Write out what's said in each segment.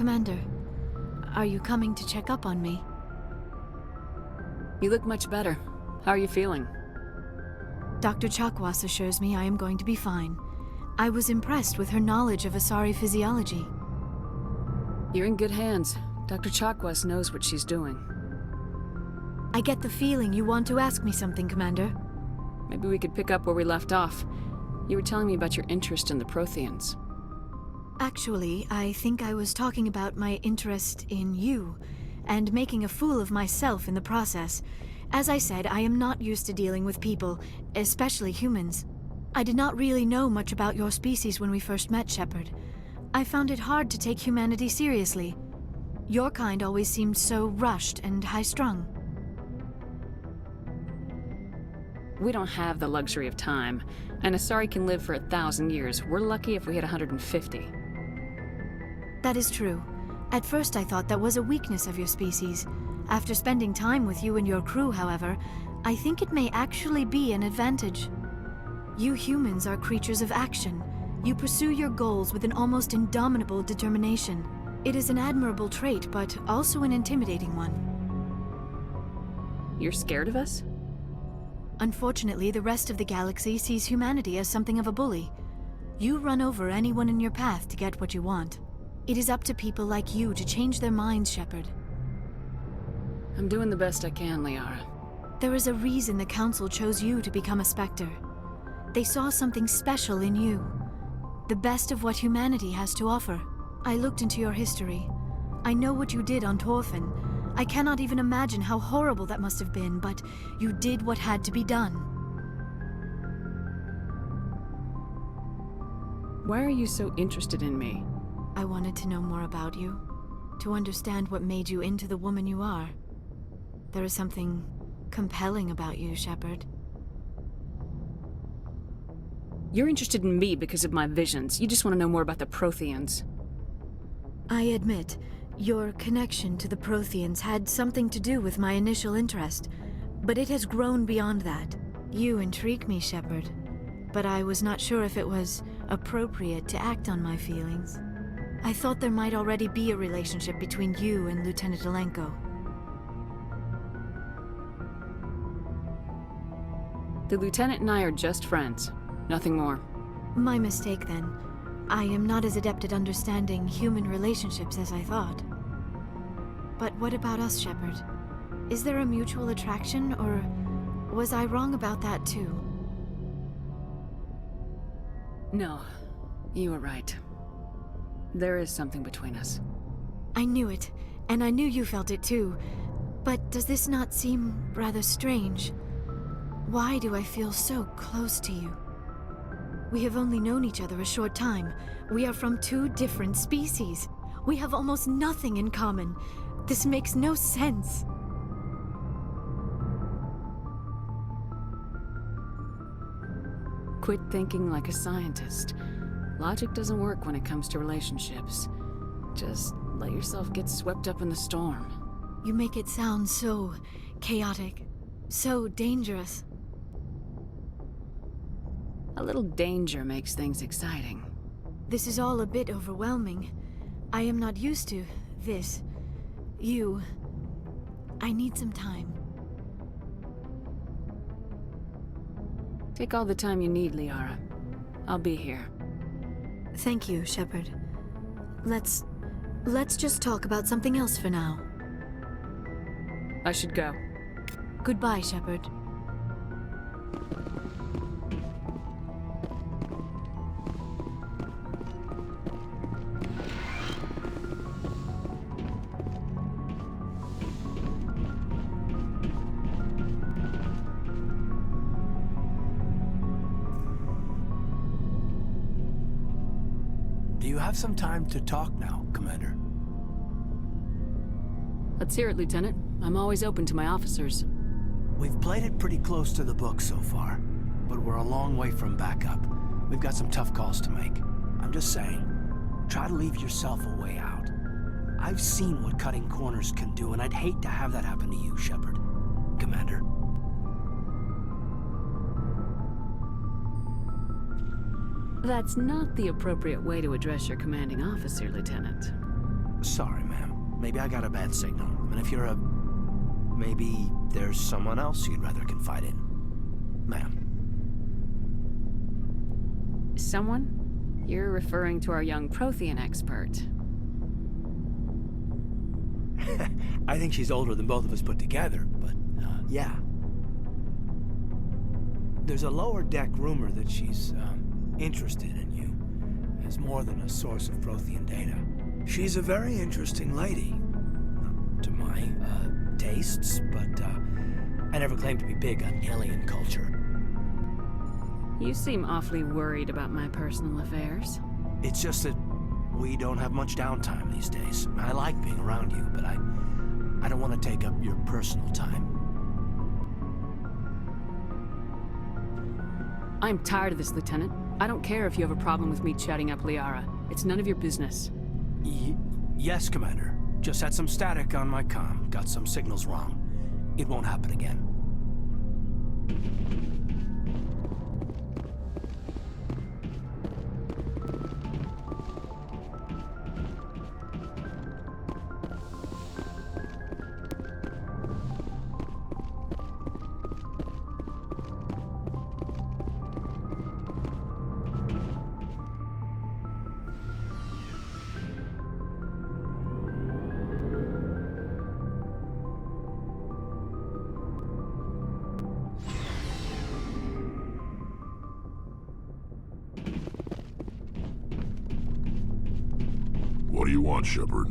Commander, are you coming to check up on me? You look much better. How are you feeling? Dr. Chakwas assures me I am going to be fine. I was impressed with her knowledge of Asari physiology. You're in good hands. Dr. Chakwas knows what she's doing. I get the feeling you want to ask me something, Commander. Maybe we could pick up where we left off. You were telling me about your interest in the Protheans. Actually, I think I was talking about my interest in you, and making a fool of myself in the process. As I said, I am not used to dealing with people, especially humans. I did not really know much about your species when we first met, Shepard. I found it hard to take humanity seriously. Your kind always seemed so rushed and high-strung. We don't have the luxury of time. An Asari can live for 1,000 years. We're lucky if we hit 150. That is true. At first I thought that was a weakness of your species. After spending time with you and your crew, however, I think it may actually be an advantage. You humans are creatures of action. You pursue your goals with an almost indomitable determination. It is an admirable trait, but also an intimidating one. You're scared of us? Unfortunately, the rest of the galaxy sees humanity as something of a bully. You run over anyone in your path to get what you want. It is up to people like you to change their minds, Shepard. I'm doing the best I can, Liara. There is a reason the Council chose you to become a Spectre. They saw something special in you. The best of what humanity has to offer. I looked into your history. I know what you did on Torfin. I cannot even imagine how horrible that must have been, but you did what had to be done. Why are you so interested in me? I wanted to know more about you. To understand what made you into the woman you are. There is something compelling about you, Shepard. You're interested in me because of my visions. You just want to know more about the Protheans. I admit, your connection to the Protheans had something to do with my initial interest, but it has grown beyond that. You intrigue me, Shepard, but I was not sure if it was appropriate to act on my feelings. I thought there might already be a relationship between you and Lieutenant Alenko. The Lieutenant and I are just friends. Nothing more. My mistake, then. I am not as adept at understanding human relationships as I thought. But what about us, Shepard? Is there a mutual attraction, or was I wrong about that too? No, you were right. There is something between us. I knew it, and I knew you felt it too. But does this not seem rather strange? Why do I feel so close to you? We have only known each other a short time. We are from two different species. We have almost nothing in common. This makes no sense. Quit thinking like a scientist. Logic doesn't work when it comes to relationships. Just let yourself get swept up in the storm. You make it sound so chaotic, so dangerous. A little danger makes things exciting. This is all a bit overwhelming. I am not used to this. You. I need some time. Take all the time you need, Liara. I'll be here. Thank you, Shepard. Let's just talk about something else for now. I should go. Goodbye, Shepard. Do you have some time to talk now, Commander? Let's hear it, Lieutenant. I'm always open to my officers. We've played it pretty close to the book so far, but we're a long way from backup. We've got some tough calls to make. I'm just saying, try to leave yourself a way out. I've seen what cutting corners can do, and I'd hate to have that happen to you, Shepard. Commander. That's not the appropriate way to address your commanding officer, Lieutenant. Sorry, ma'am. Maybe I got a bad signal. And if you're a... maybe there's someone else you'd rather confide in. Ma'am. Someone? You're referring to our young Prothean expert. I think she's older than both of us put together, but, yeah. There's a lower deck rumor that she's, interested in you as more than a source of Prothean data. She's a very interesting lady. Not to my, tastes, but, I never claimed to be big on alien culture. You seem awfully worried about my personal affairs. It's just that we don't have much downtime these days. I like being around you, but I don't want to take up your personal time. I'm tired of this, Lieutenant. I don't care if you have a problem with me chatting up Liara. It's none of your business. Yes, Commander. Just had some static on my comm. Got some signals wrong. It won't happen again. What do you want, Shepard?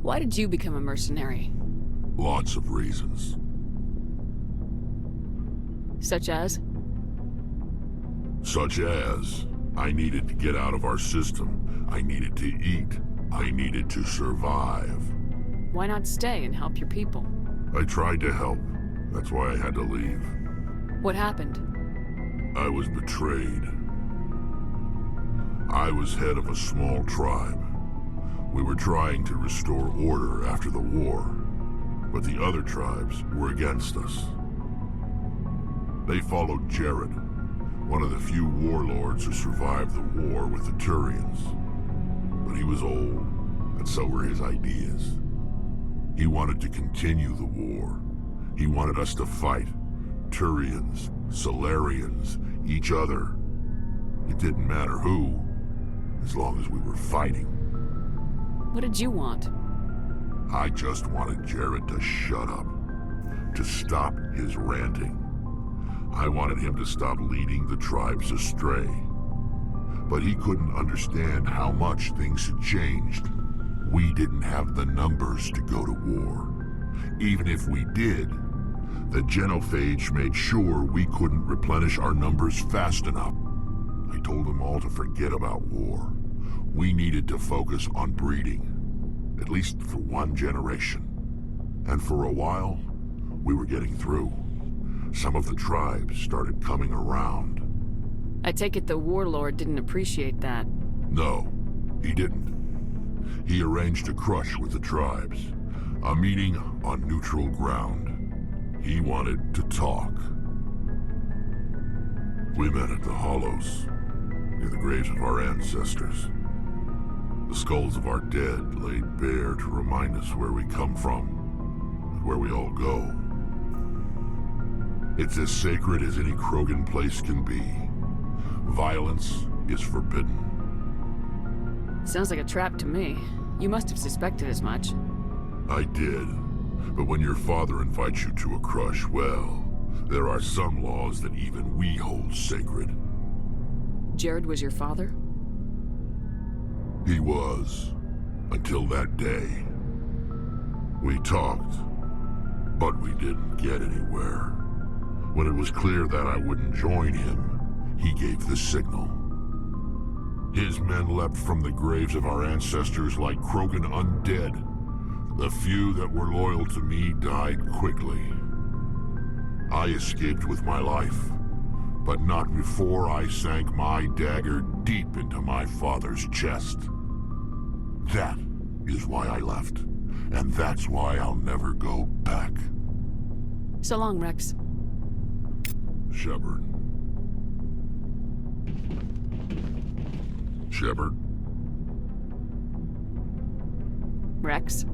Why did you become a mercenary? Lots of reasons. Such as? Such as, I needed to get out of our system. I needed to eat. I needed to survive. Why not stay and help your people? I tried to help. That's why I had to leave. What happened? I was betrayed. I was head of a small tribe. We were trying to restore order after the war, but the other tribes were against us. They followed Jared, one of the few warlords who survived the war with the Turians. But he was old, and so were his ideas. He wanted to continue the war. He wanted us to fight. Turians, Solarians, each other. It didn't matter who, as long as we were fighting. What did you want? I just wanted Jared to shut up, to stop his ranting. I wanted him to stop leading the tribes astray. But he couldn't understand how much things had changed. We didn't have the numbers to go to war. Even if we did, the genophage made sure we couldn't replenish our numbers fast enough. I told them all to forget about war. We needed to focus on breeding, at least for one generation. And for a while, we were getting through. Some of the tribes started coming around. I take it the warlord didn't appreciate that. No, he didn't. He arranged a crush with the tribes, a meeting on neutral ground. He wanted to talk. We met at the Hollows, near the graves of our ancestors. The skulls of our dead laid bare to remind us where we come from, and where we all go. It's as sacred as any Krogan place can be. Violence is forbidden. Sounds like a trap to me. You must have suspected as much. I did. But when your father invites you to a crush, well, there are some laws that even we hold sacred. Jared was your father? He was, until that day. We talked, but we didn't get anywhere. When it was clear that I wouldn't join him, he gave the signal. His men leapt from the graves of our ancestors like Krogan undead. The few that were loyal to me died quickly. I escaped with my life, but not before I sank my dagger deep into my father's chest. That is why I left, and that's why I'll never go back. So long, Rex. Shepard. Shepard. Rex?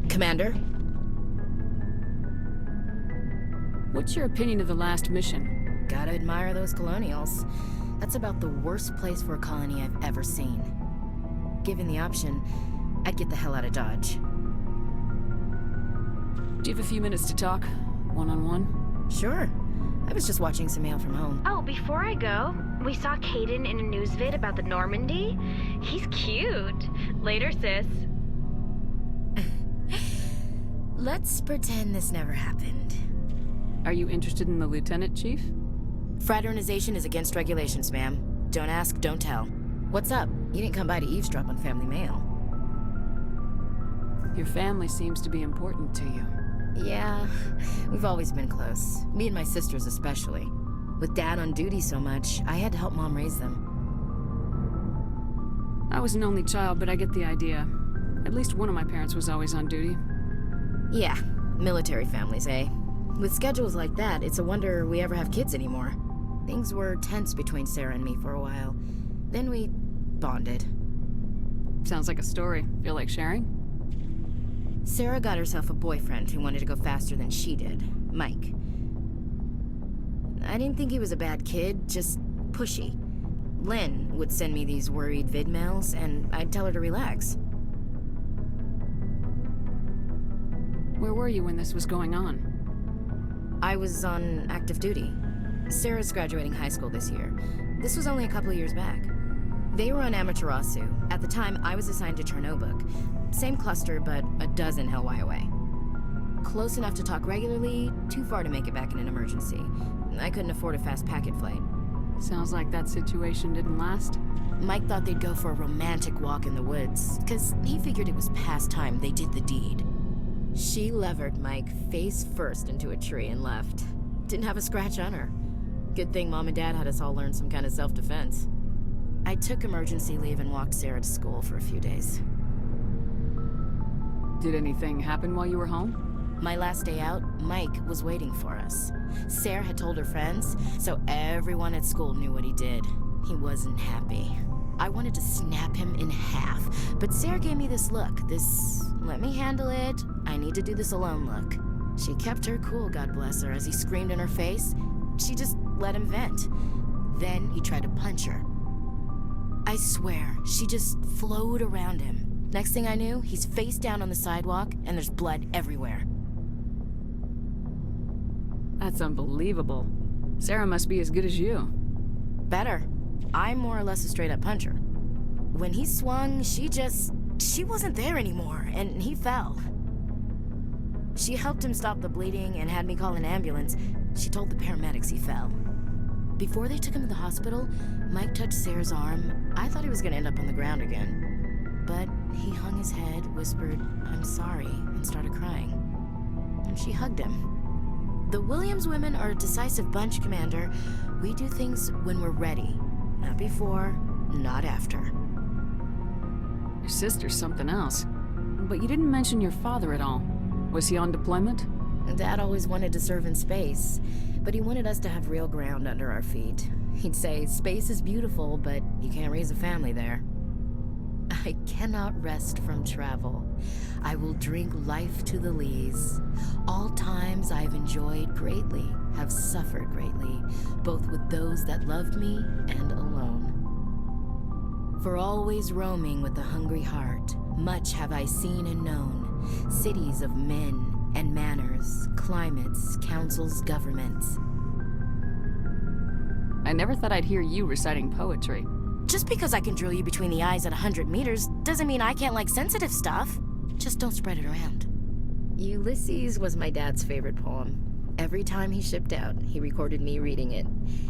Commander? What's your opinion of the last mission? Gotta admire those colonials. That's about the worst place for a colony I've ever seen. Given the option, I'd get the hell out of Dodge. Do you have a few minutes to talk? One-on-one? Sure. I was just watching some mail from home. Oh, before I go, we saw Caden in a news vid about the Normandy. He's cute. Later, sis. Let's pretend this never happened. Are you interested in the lieutenant, Chief? Fraternization is against regulations, ma'am. Don't ask, don't tell. What's up? You didn't come by to eavesdrop on family mail. Your family seems to be important to you. Yeah, we've always been close. Me and my sisters especially. With Dad on duty so much, I had to help Mom raise them. I was an only child, but I get the idea. At least one of my parents was always on duty. Yeah, military families, eh? With schedules like that, it's a wonder we ever have kids anymore. Things were tense between Sarah and me for a while. Then we bonded. Sounds like a story. Feel like sharing? Sarah got herself a boyfriend who wanted to go faster than she did, Mike. I didn't think he was a bad kid, just pushy. Lynn would send me these worried vid mails, and I'd tell her to relax. Where were you when this was going on? I was on active duty. Sarah's graduating high school this year. This was only a couple of years back. They were on Amaterasu. At the time, I was assigned to Chernobog. Same cluster, but a dozen Hellwire away. Close enough to talk regularly, too far to make it back in an emergency. I couldn't afford a fast packet flight. Sounds like that situation didn't last. Mike thought they'd go for a romantic walk in the woods, because he figured it was past time they did the deed. She levered Mike face first into a tree and left. Didn't have a scratch on her. Good thing Mom and Dad had us all learn some kind of self-defense. I took emergency leave and walked Sarah to school for a few days. Did anything happen while you were home? My last day out, Mike was waiting for us. Sarah had told her friends, so everyone at school knew what he did. He wasn't happy. I wanted to snap him in half, but Sarah gave me this look, this let me handle it, I need to do this alone look. She kept her cool, God bless her, as he screamed in her face. She just let him vent. Then he tried to punch her. I swear, she just flowed around him. Next thing I knew, he's face down on the sidewalk, and there's blood everywhere. That's unbelievable. Sarah must be as good as you. Better. I'm more or less a straight-up puncher. When he swung, she wasn't there anymore, and he fell. She helped him stop the bleeding and had me call an ambulance. She told the paramedics he fell. Before they took him to the hospital, Mike touched Sarah's arm. I thought he was gonna end up on the ground again. But he hung his head, whispered, "I'm sorry," and started crying. And she hugged him. The Williams women are a decisive bunch, Commander. We do things when we're ready. Not before, not after. Your sister's something else. But you didn't mention your father at all. Was he on deployment? Dad always wanted to serve in space, but he wanted us to have real ground under our feet. He'd say, space is beautiful, but you can't raise a family there. I cannot rest from travel. I will drink life to the lees. All times I've enjoyed greatly, have suffered greatly, both with those that loved me and alone. For always roaming with a hungry heart, much have I seen and known, cities of men and manners, climates, councils, governments. I never thought I'd hear you reciting poetry. Just because I can drill you between the eyes at 100 meters doesn't mean I can't like sensitive stuff. Just don't spread it around. Ulysses was my dad's favorite poem. Every time he shipped out, he recorded me reading it.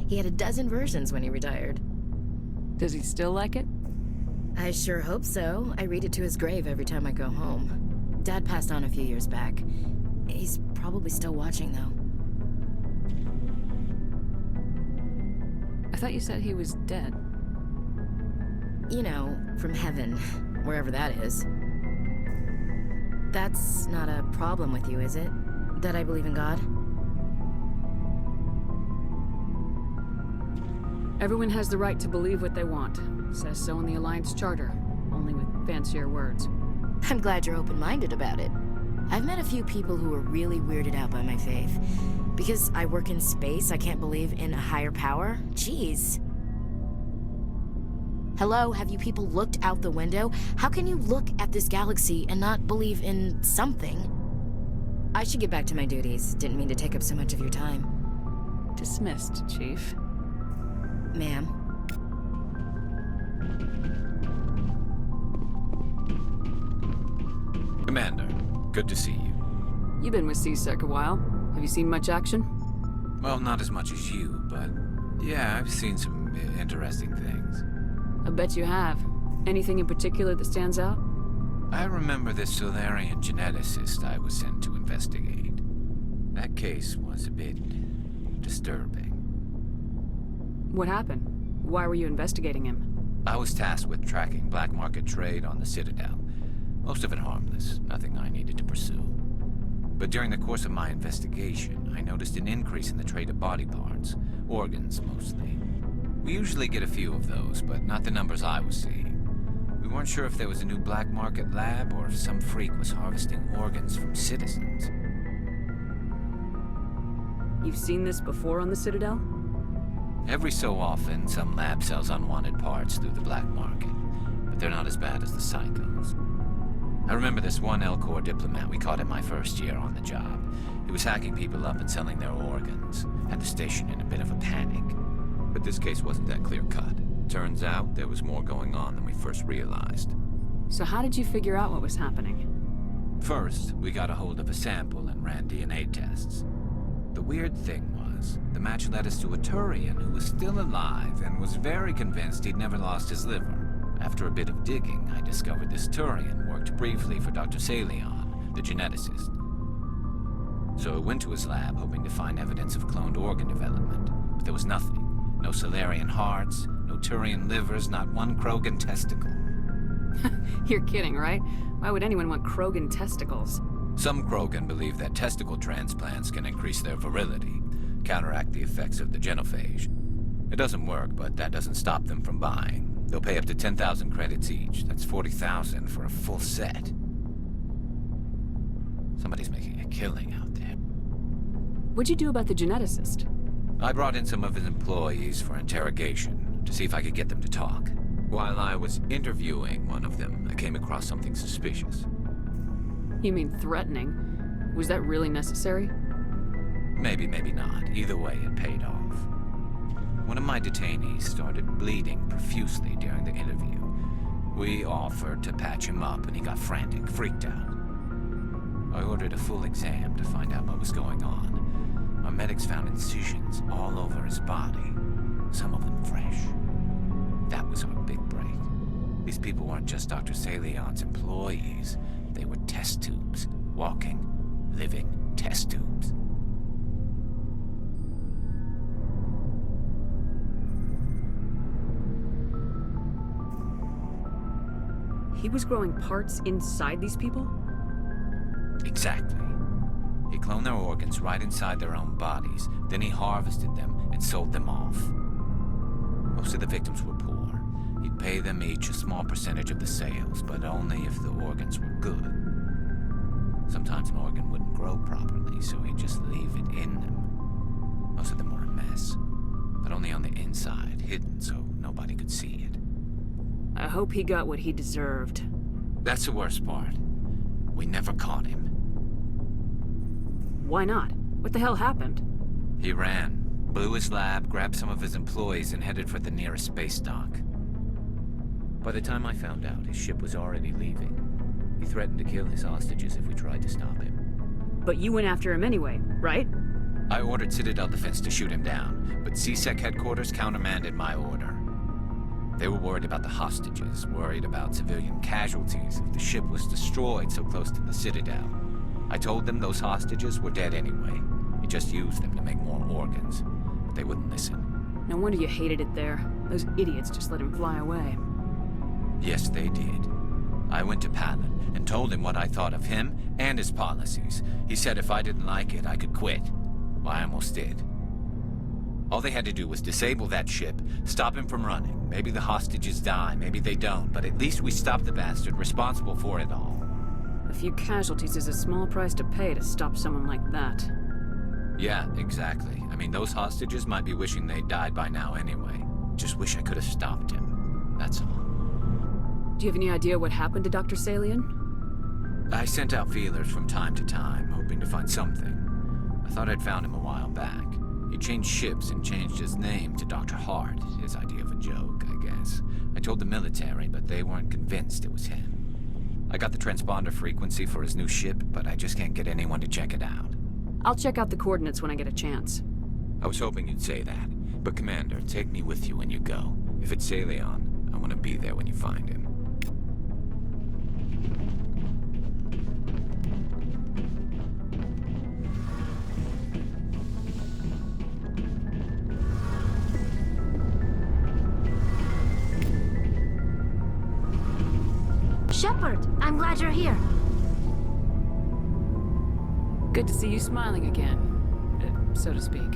He had a dozen versions when he retired. Does he still like it? I sure hope so. I read it to his grave every time I go home. Dad passed on a few years back. He's probably still watching, though. I thought you said he was dead. You know, from heaven, wherever that is. That's not a problem with you, is it? That I believe in God? Everyone has the right to believe what they want. Says so in the Alliance Charter, only with fancier words. I'm glad you're open-minded about it. I've met a few people who are really weirded out by my faith. Because I work in space, I can't believe in a higher power? Jeez. Hello, have you people looked out the window? How can you look at this galaxy and not believe in something? I should get back to my duties. Didn't mean to take up so much of your time. Dismissed, Chief. Ma'am. Commander, good to see you. You've been with CSEC a while. Have you seen much action? Well, not as much as you, but yeah, I've seen some interesting things. I bet you have. Anything in particular that stands out? I remember this Solarian geneticist I was sent to investigate. That case was a bit disturbing. What happened? Why were you investigating him? I was tasked with tracking black market trade on the Citadel. Most of it harmless, nothing I needed to pursue. But during the course of my investigation, I noticed an increase in the trade of body parts, organs mostly. We usually get a few of those, but not the numbers I was seeing. We weren't sure if there was a new black market lab or if some freak was harvesting organs from citizens. You've seen this before on the Citadel? Every so often, some lab sells unwanted parts through the black market, but they're not as bad as the psychos. I remember this one L-Corps diplomat we caught in my first year on the job. He was hacking people up and selling their organs, had the station in a bit of a panic. But this case wasn't that clear-cut. Turns out there was more going on than we first realized. So how did you figure out what was happening? First, we got a hold of a sample and ran DNA tests. The weird thing was, the match led us to a Turian who was still alive and was very convinced he'd never lost his liver. After a bit of digging, I discovered this Turian worked briefly for Dr. Salion, the geneticist. So I went to his lab hoping to find evidence of cloned organ development, but there was nothing. No Solarian hearts, no Turian livers, not one Krogan testicle. You're kidding, right? Why would anyone want Krogan testicles? Some Krogan believe that testicle transplants can increase their virility, counteract the effects of the genophage. It doesn't work, but that doesn't stop them from buying. They'll pay up to 10,000 credits each. That's 40,000 for a full set. Somebody's making a killing out there. What'd you do about the geneticist? I brought in some of his employees for interrogation, to see if I could get them to talk. While I was interviewing one of them, I came across something suspicious. You mean threatening? Was that really necessary? Maybe, maybe not. Either way, it paid off. One of my detainees started bleeding profusely during the interview. We offered to patch him up, and he got frantic, freaked out. I ordered a full exam to find out what was going on. Our medics found incisions all over his body, some of them fresh. That was our big break. These people weren't just Dr. Salion's employees. They were test tubes. Walking, living test tubes. he was growing parts inside these people? Exactly. He cloned their organs right inside their own bodies. Then he harvested them and sold them off. Most of the victims were poor. He'd pay them each a small percentage of the sales, but only if the organs were good. Sometimes an organ wouldn't grow properly, so he'd just leave it in them. Most of them were a mess, but only on the inside, hidden so nobody could see it. I hope he got what he deserved. That's the worst part. We never caught him. Why not? What the hell happened? He ran, blew his lab, grabbed some of his employees, and headed for the nearest space dock. By the time I found out, his ship was already leaving. He threatened to kill his hostages if we tried to stop him. But you went after him anyway, right? I ordered Citadel Defense to shoot him down, but CSEC headquarters countermanded my order. They were worried about the hostages, worried about civilian casualties if the ship was destroyed so close to the Citadel. I told them those hostages were dead anyway. He just used them to make more organs. But they wouldn't listen. No wonder you hated it there. Those idiots just let him fly away. Yes, they did. I went to Palin and told him what I thought of him and his policies. He said if I didn't like it, I could quit. Well, I almost did. All they had to do was disable that ship, stop him from running. Maybe the hostages die, maybe they don't, but at least we stopped the bastard responsible for it all. A few casualties is a small price to pay to stop someone like that. Yeah, exactly. I mean, those hostages might be wishing they'd died by now anyway. Just wish I could have stopped him. That's all. Do you have any idea what happened to Dr. Salian? I sent out feelers from time to time, hoping to find something. I thought I'd found him a while back. He changed ships and changed his name to Dr. Hart, his idea of a joke, I guess. I told the military, but they weren't convinced it was him. I got the transponder frequency for his new ship, but I just can't get anyone to check it out. I'll check out the coordinates when I get a chance. I was hoping you'd say that. But Commander, take me with you when you go. If it's Salion, I want to be there when you find him. Shepard, I'm glad you're here. Good to see you smiling again, so to speak.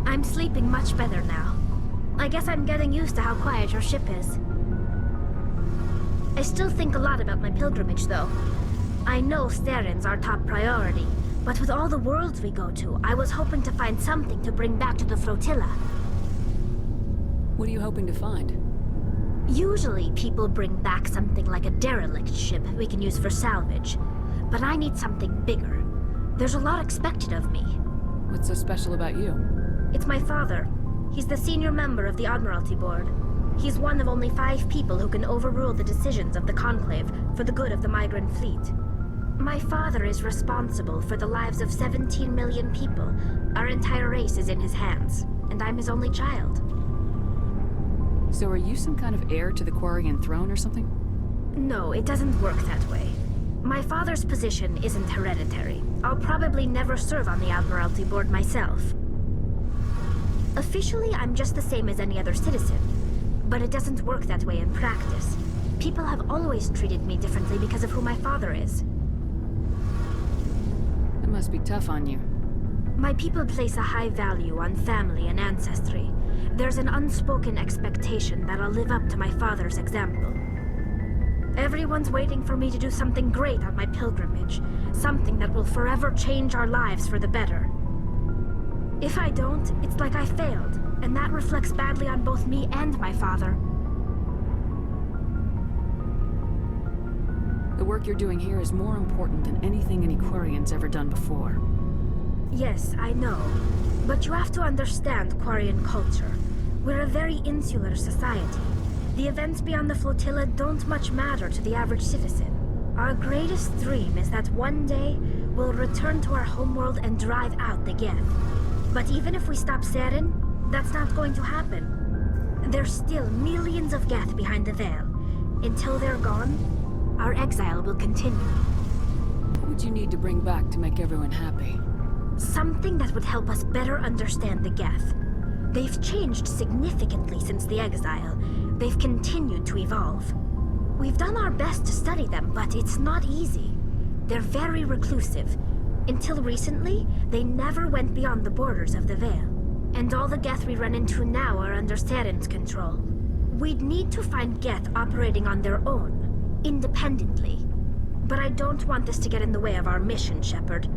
I'm sleeping much better now. I guess I'm getting used to how quiet your ship is. I still think a lot about my pilgrimage, though. I know Starin's our top priority, but with all the worlds we go to, I was hoping to find something to bring back to the flotilla. What are you hoping to find? Usually, people bring back something like a derelict ship we can use for salvage. But I need something bigger. There's a lot expected of me. What's so special about you? It's my father. He's the senior member of the Admiralty Board. He's one of only 5 people who can overrule the decisions of the Conclave for the good of the migrant fleet. My father is responsible for the lives of 17 million people. Our entire race is in his hands, and I'm his only child. So are you some kind of heir to the Quarian throne or something? No, it doesn't work that way. My father's position isn't hereditary. I'll probably never serve on the Admiralty Board myself. Officially, I'm just the same as any other citizen. But it doesn't work that way in practice. People have always treated me differently because of who my father is. That must be tough on you. My people place a high value on family and ancestry. There's an unspoken expectation that I'll live up to my father's example. Everyone's waiting for me to do something great on my pilgrimage. Something that will forever change our lives for the better. If I don't, it's like I failed, and that reflects badly on both me and my father. The work you're doing here is more important than anything any Quarian's ever done before. Yes, I know. But you have to understand Quarian culture. We're a very insular society. The events beyond the flotilla don't much matter to the average citizen. Our greatest dream is that one day we'll return to our homeworld and drive out the Geth. But even if we stop Saren, that's not going to happen. There's still millions of Geth behind the veil. Until they're gone, our exile will continue. What would you need to bring back to make everyone happy? Something that would help us better understand the Geth. They've changed significantly since the exile. They've continued to evolve. We've done our best to study them, but it's not easy. They're very reclusive. Until recently, they never went beyond the borders of the Vale. And all the Geth we run into now are under Saren's control. We'd need to find Geth operating on their own, independently. But I don't want this to get in the way of our mission, Shepard.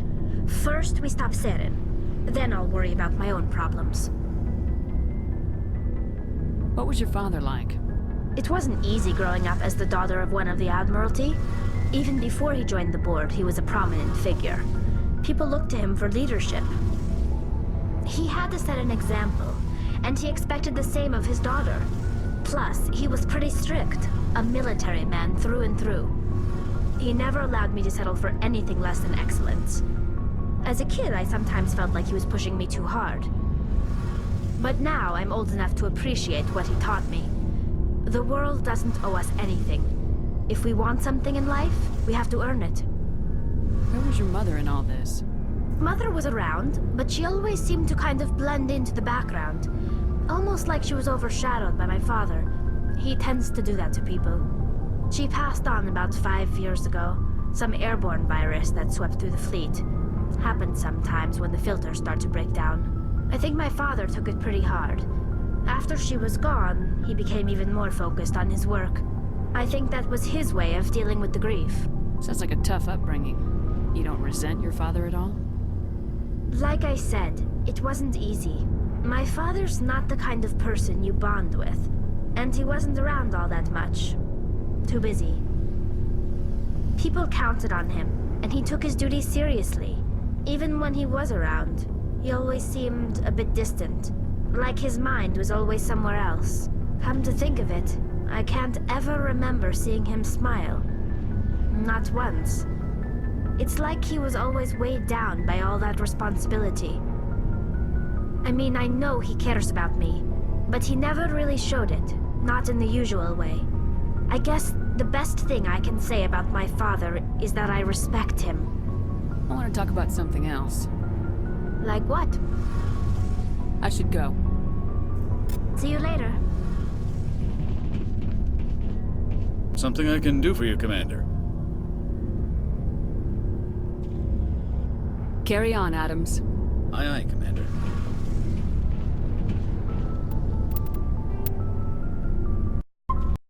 First, we stop Saren. Then I'll worry about my own problems. What was your father like? It wasn't easy growing up as the daughter of one of the Admiralty. Even before he joined the board, he was a prominent figure. People looked to him for leadership. He had to set an example, and he expected the same of his daughter. Plus, he was pretty strict, a military man through and through. He never allowed me to settle for anything less than excellence. As a kid, I sometimes felt like he was pushing me too hard. But now I'm old enough to appreciate what he taught me. The world doesn't owe us anything. If we want something in life, we have to earn it. Where was your mother in all this? Mother was around, but she always seemed to kind of blend into the background. Almost like she was overshadowed by my father. He tends to do that to people. She passed on about 5 years ago. Some airborne virus that swept through the fleet. Happens sometimes when the filters start to break down. I think my father took it pretty hard. After she was gone, he became even more focused on his work. I think that was his way of dealing with the grief. Sounds like a tough upbringing. You don't resent your father at all? Like I said, it wasn't easy. My father's not the kind of person you bond with, and he wasn't around all that much. Too busy. People counted on him, and he took his duties seriously. Even when he was around, he always seemed a bit distant, like his mind was always somewhere else. Come to think of it, I can't ever remember seeing him smile. Not once. It's like he was always weighed down by all that responsibility. I mean, I know he cares about me, but he never really showed it, not in the usual way. I guess the best thing I can say about my father is that I respect him. I want to talk about something else. Like what? I should go. See you later. Something I can do for you, Commander. Carry on, Adams. Aye, aye, Commander.